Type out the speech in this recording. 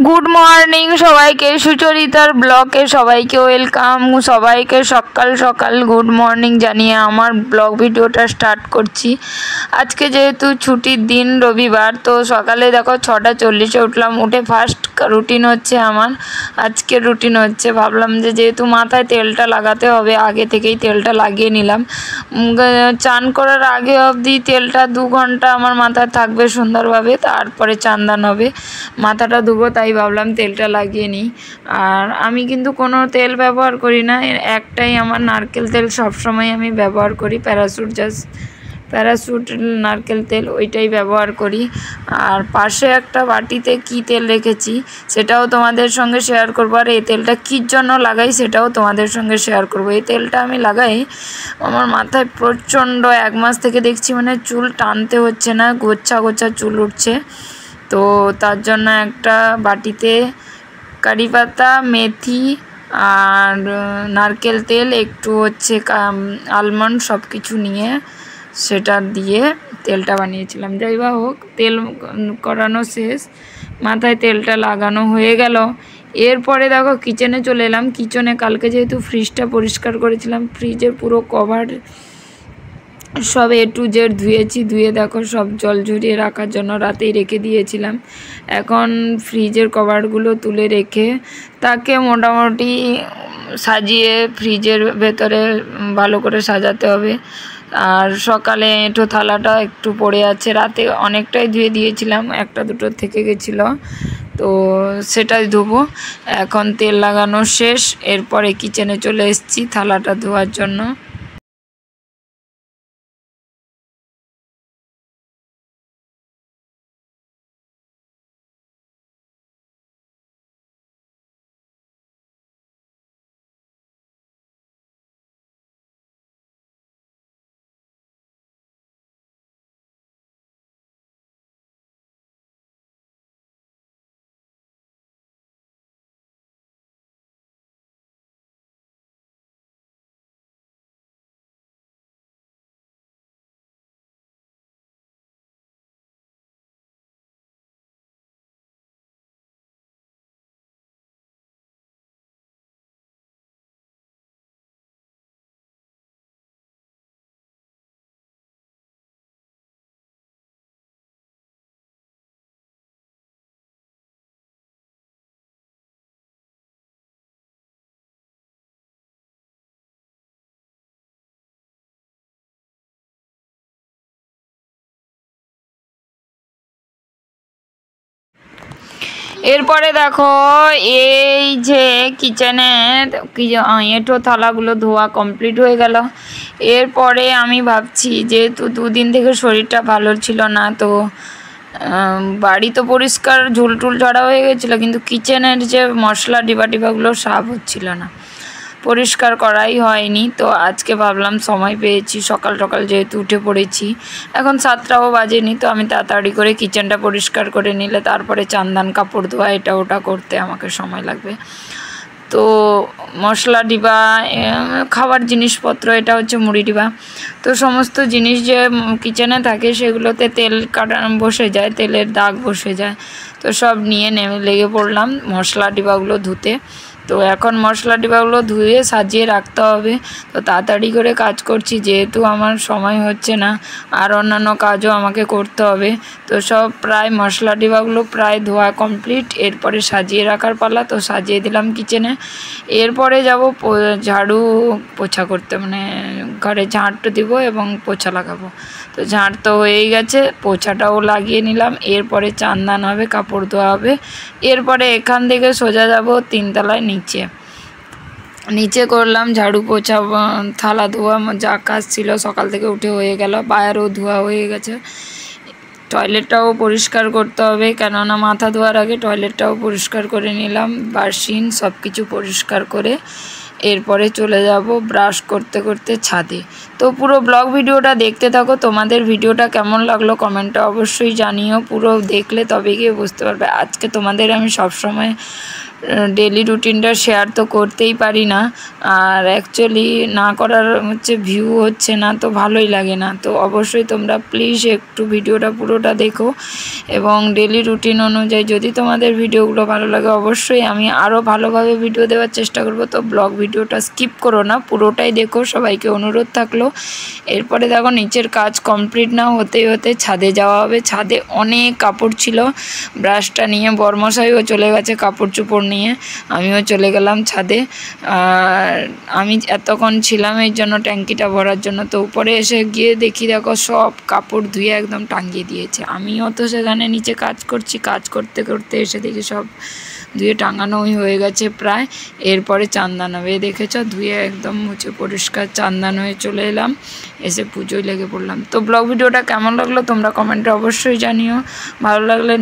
Good morning সবাইকে, সুচরিতার ব্লগে সবাইকে ওয়েলকাম। সবাইকে সকাল সকাল গুড মর্নিং জানিয়ে আমার ব্লগ ভিডিওটা স্টার্ট করছি। আজকে যেহেতু ছুটির দিন, রবিবার, তো সকালে দেখো 6:40-এ উঠলাম। উঠে ফার্স্ট রুটিন হচ্ছে আমার, আজকের রুটিন হচ্ছে, ভাবলাম যে যেহেতু মাথায় তেলটা লাগাতে হবে, আগে থেকেই তেলটা লাগিয়ে নিলাম। চান করার আগে অবধি তেলটা 2 ঘন্টা আমার মাথায় থাকবে সুন্দরভাবে, তারপরে চান হবে, মাথাটা ধুবো, তাই ভাবলাম তেলটা লাগিয়ে নিই। আর আমি কিন্তু কোনো তেল ব্যবহার করি না, একটাই আমার নারকেল তেল সবসময় আমি ব্যবহার করি, প্যারাশুট নারকেল তেল, ওইটাই ব্যবহার করি। আর পাশে একটা বাটিতে কি তেল রেখেছি সেটাও তোমাদের সঙ্গে শেয়ার করবো, আর এই তেলটা কীর জন্য লাগাই সেটাও তোমাদের সঙ্গে শেয়ার করবো। এই তেলটা আমি লাগাই, আমার মাথায় প্রচণ্ড 1 মাস থেকে দেখছি মানে চুল টানতে হচ্ছে না, গোচ্ছা গোচ্ছা চুল উঠছে। তো তার জন্য একটা বাটিতে কারি পাতা, মেথি আর নারকেল তেল, একটু হচ্ছে আলমন্ড, সব কিছু নিয়ে সেটা দিয়ে তেলটা বানিয়েছিলাম। যাই বা হোক, তেল করানো শেষ, মাথায় তেলটা লাগানো হয়ে গেল। এরপরে দেখো কিচেনে চলে এলাম। কিচেনে কালকে যেহেতু ফ্রিজটা পরিষ্কার করেছিলাম, ফ্রিজের পুরো কভার সব A to Z ধুয়েছি, ধুয়ে দেখো সব জল ঝরিয়ে রাখার জন্য রাতেই রেখে দিয়েছিলাম। এখন ফ্রিজের কভারগুলো তুলে রেখে তাকে মোটামুটি সাজিয়ে ফ্রিজের ভেতরে ভালো করে সাজাতে হবে। আর সকালে এঁটো থালাটা একটু পড়ে আছে, রাতে অনেকটাই ধুয়ে দিয়েছিলাম, 1-2 থেকে গেছিলো, তো সেটাই ধোবো। এখন তেল লাগানো শেষ, এরপরে কিচেনে চলে এসেছি থালাটা ধোয়ার জন্য। এরপরে দেখো এই যে কিচেনে এঁটো থালাগুলো ধোয়া কমপ্লিট হয়ে গেল। এরপরে আমি ভাবছি যেহেতু 2 দিন থেকে শরীরটা ভালো ছিল না, তো বাড়ি তো পরিষ্কার ঝুলটুল ঝরা হয়ে গেছিলো, কিন্তু কিচেনের যে মশলা ডিবাগুলো সাফ হচ্ছিল না, পরিষ্কার করাই হয়নি। তো আজকে ভাবলাম সময় পেয়েছি, সকাল সকাল যেহেতু উঠে পড়েছি, এখন 7টাও বাজেনি, তো আমি তাড়াতাড়ি করে কিচেনটা পরিষ্কার করে নিলে তারপরে চান্দান কাপড় ধোয়া এটা ওটা করতে আমাকে সময় লাগবে। তো মশলা ডিবা, খাবার জিনিসপত্র, এটা হচ্ছে মুড়ি ডিবা, তো সমস্ত জিনিস যে কিচেনে থাকে সেগুলোতে তেল কাটা বসে যায়, তেলের দাগ বসে যায়, তো সব নিয়ে লেগে পড়লাম মশলা ডিবাগুলো ধুতে। তো এখন মশলা ডিবাগুলো ধুয়ে সাজিয়ে রাখতে হবে, তো তাড়াতাড়ি করে কাজ করছি যেহেতু আমার সময় হচ্ছে না, আর অন্যান্য কাজও আমাকে করতে হবে। তো সব প্রায় মশলা ডিবাগুলো প্রায় ধোয়া কমপ্লিট, এরপরে সাজিয়ে রাখার পালা, তো সাজিয়ে দিলাম কিচেনে। এরপরে যাব ঝাড়ু পোছা করতে, মানে ঘরে ঝাঁট দিব এবং পোছা লাগাবো। তো ঝাঁট তো হয়েই গেছে, পোছাটাও লাগিয়ে নিলাম। এরপরে চান্দান হবে, কাপড় ধোয়া হবে, এরপরে এখান থেকে সোজা যাব 3 তলায় নিচে করলাম ঝাড়ু পোছা, থালা ধোয়া, যা কাজ ছিল সকাল থেকে উঠে হয়ে গেল, বাইরেও ধোয়া হয়ে গেছে। টয়লেটটাও পরিষ্কার করতে হবে, কেননা মাথা ধোয়ার আগে টয়লেটটাও পরিষ্কার করে নিলাম, বাসিন সব কিছু পরিষ্কার করে এরপরে চলে যাব ব্রাশ করতে করতে ছাদে। তো পুরো ব্লগ ভিডিওটা দেখতে থাকো, তোমাদের ভিডিওটা কেমন লাগলো কমেন্টে অবশ্যই জানিও, পুরো দেখলে তবে গিয়ে বুঝতে পারবে। আজকে তোমাদের আমি সবসময় ডেলি রুটিনটা শেয়ার তো করতেই পারি না, আর অ্যাকচুয়ালি না করার ভিউ হচ্ছে না, তো ভালোই লাগে না। তো অবশ্যই তোমরা প্লিজ একটু ভিডিওটা পুরোটা দেখো, এবং ডেলি রুটিন অনুযায়ী যদি তোমাদের ভিডিওগুলো ভালো লাগে অবশ্যই আমি আরও ভালোভাবে ভিডিও দেওয়ার চেষ্টা করব। তো ব্লগ ভিডিওটা স্কিপ করো না, পুরোটাই দেখো, সবাইকে অনুরোধ থাকলো। এরপরে দেখো নিচের কাজ কমপ্লিট না হতে হতে ছাদে যাওয়া হবে। ছাদে অনেক কাপড় ছিল, ব্রাশটা নিয়ে বরমশাইও চলে গেছে কাপড় চোপড় নিয়ে, আমিও চলে গেলাম ছাদে। আর আমি এতক্ষণ ছিলাম এই জন্য ট্যাঙ্কিটা ভরার জন্য। তো উপরে এসে গিয়ে দেখি দেখো সব কাপড় ধুয়ে একদম টাঙিয়ে দিয়েছে। আমিও তো সেখানে নিচে কাজ করছি, কাজ করতে করতে এসে দেখি সব ধুয়ে টাঙানোই হয়ে গেছে প্রায়। এরপরে চান্দান হবে, দেখেছ ধুয়ে একদম মুছে পরিষ্কার চান্দান হয়ে চলে এলাম, এসে পুজোয় লেগে পড়লাম। তো ব্লগ ভিডিওটা কেমন লাগলো তোমরা কমেন্টে অবশ্যই জানিও, ভালো লাগলে